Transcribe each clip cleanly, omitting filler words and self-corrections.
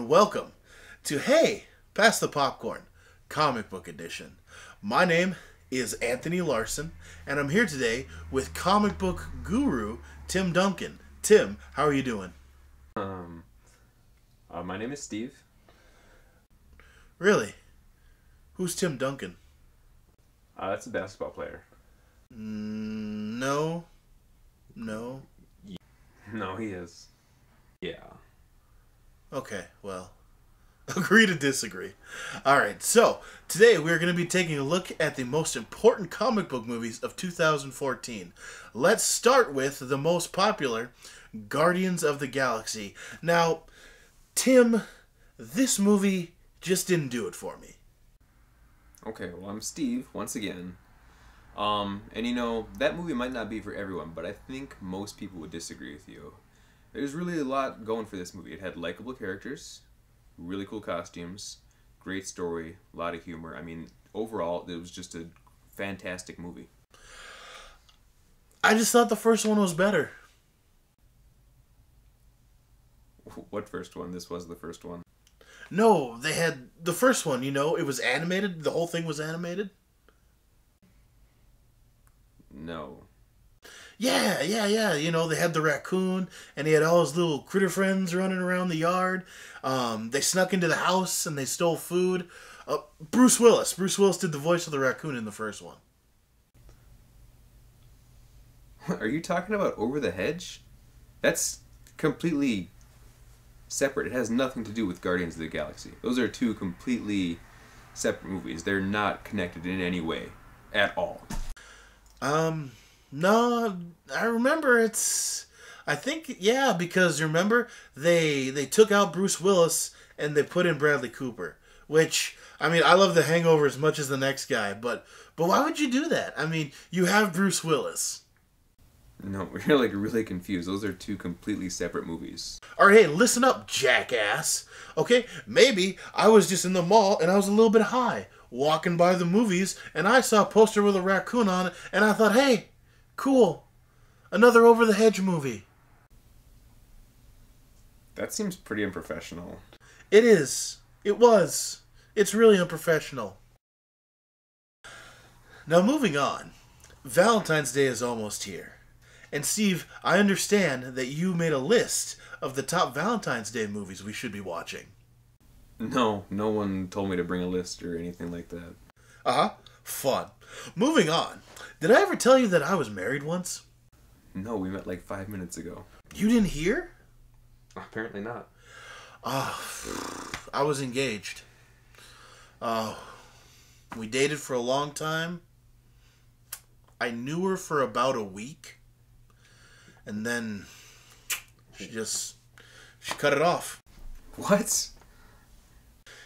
and welcome to Hey, Pass the Popcorn, Comic Book Edition. My name is Anthony Larsen, and I'm here today with comic book guru Tim Duncan. Tim, how are you doing? My name is Steve. Really? Who's Tim Duncan? That's a basketball player. No. No, he is. Yeah. Okay, well, agree to disagree. Alright, so today we're going to be taking a look at the most important comic book movies of 2014. Let's start with the most popular, Guardians of the Galaxy. Now, Tim, this movie just didn't do it for me. Okay, well, I'm Steve, once again. And you know, that movie might not be for everyone, but I think most people would disagree with you. There's really a lot going for this movie. It had likable characters, really cool costumes, great story, a lot of humor. I mean, overall, it was just a fantastic movie. I just thought the first one was better. What first one? This was the first one. No, they had the first one, you know, it was animated. The whole thing was animated. No. Yeah. You know, they had the raccoon, and he had all his little critter friends running around the yard. They snuck into the house, and they stole food. Bruce Willis. Bruce Willis did the voice of the raccoon in the first one. Are you talking about Over the Hedge? That's completely separate. It has nothing to do with Guardians of the Galaxy. Those are two completely separate movies. They're not connected in any way at all. No, I remember I think, yeah, because remember, they took out Bruce Willis and they put in Bradley Cooper, which, I mean, I love The Hangover as much as the next guy, but why would you do that? I mean, you have Bruce Willis. No, you're like really confused. Those are two completely separate movies. Alright, hey, listen up, jackass. Okay, maybe I was just in the mall and I was a little bit high, walking by the movies, and I saw a poster with a raccoon on it, and I thought, hey, cool, another Over the Hedge movie. That seems pretty unprofessional. It is. It was. It's really unprofessional. Now, moving on. Valentine's Day is almost here. And Steve, I understand that you made a list of the top Valentine's Day movies we should be watching. No one told me to bring a list or anything like that. Uh-huh. Fun. Moving on. Did I ever tell you that I was married once? No, we met like 5 minutes ago. You didn't hear? Apparently not. I was engaged. We dated for a long time. I knew her for about a week. And then she cut it off. What?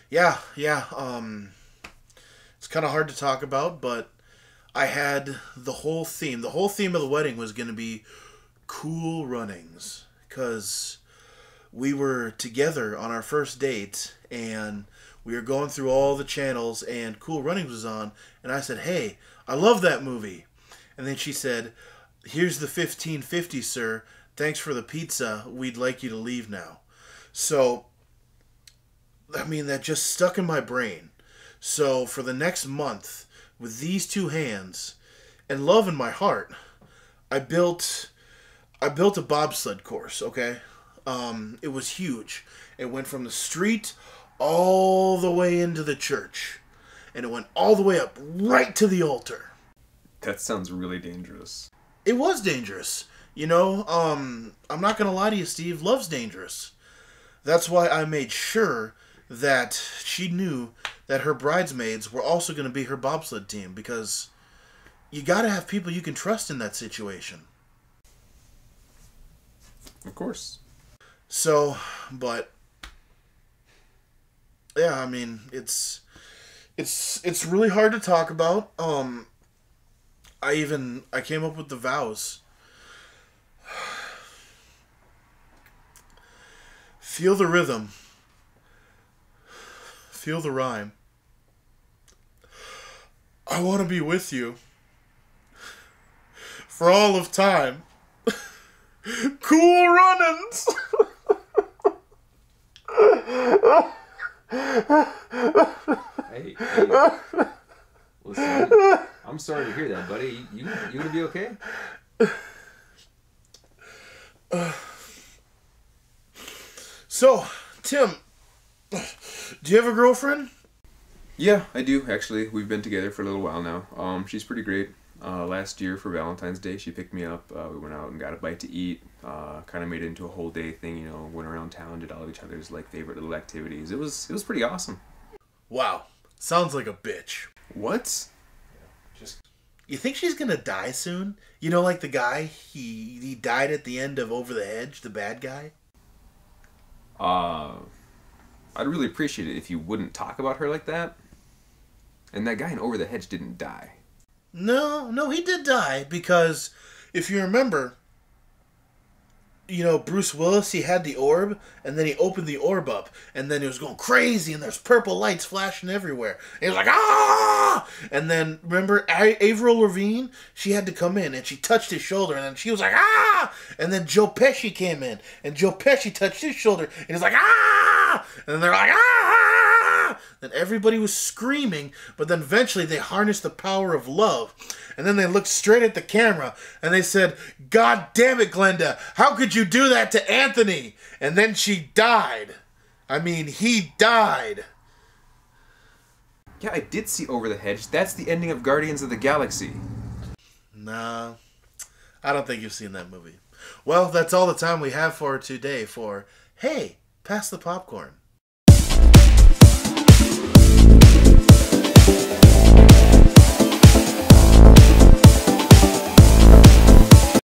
Yeah. It's kind of hard to talk about, but I had the whole theme. The whole theme of the wedding was going to be Cool Runnings, because we were together on our first date, and we were going through all the channels, and Cool Runnings was on, and I said, hey, I love that movie. And then she said, here's the $15.50, sir. Thanks for the pizza. We'd like you to leave now. So, I mean, that just stuck in my brain. So, for the next month, with these two hands and love in my heart, I built a bobsled course, okay? It was huge. It went from the street all the way into the church. And it went all the way up right to the altar. That sounds really dangerous. It was dangerous. You know, I'm not going to lie to you, Steve. Love's dangerous. That's why I made sure that she knew that her bridesmaids were also going to be her bobsled team, because you got to have people you can trust in that situation. Of course. So, but yeah, I mean, it's really hard to talk about. I came up with the vows. Feel the rhythm. Feel the rhyme. I want to be with you for all of time. Cool Runnings! Hey, listen, I'm sorry to hear that, buddy. You gonna be okay? So, Tim, do you have a girlfriend? Yeah, I do actually. We've been together for a little while now. She's pretty great. Last year for Valentine's Day, she picked me up. We went out and got a bite to eat. Kind of made it into a whole day thing. You know, went around town, did all of each other's like favorite little activities. It was pretty awesome. Wow, sounds like a bitch. What? You think she's gonna die soon? You know, like the guy, he died at the end of Over the Hedge, the bad guy? I'd really appreciate it if you wouldn't talk about her like that. And that guy in Over the Hedge didn't die. No, he did die because if you remember, you know, Bruce Willis, he had the orb, and then he opened the orb up, and then it was going crazy, and there's purple lights flashing everywhere. And he was like, ah! And then, remember, Avril Lavigne, she had to come in, and she touched his shoulder, and then she was like, ah! And then Joe Pesci came in, and Joe Pesci touched his shoulder, and he's like, ah! And then they're like, ah! Then everybody was screaming, but then eventually they harnessed the power of love. And then they looked straight at the camera, and they said, God damn it, Glenda, how could you do that to Anthony? And then she died. I mean, he died. Yeah, I did see Over the Hedge. That's the ending of Guardians of the Galaxy. Nah, I don't think you've seen that movie. Well, that's all the time we have for today for Hey, Pass the Popcorn.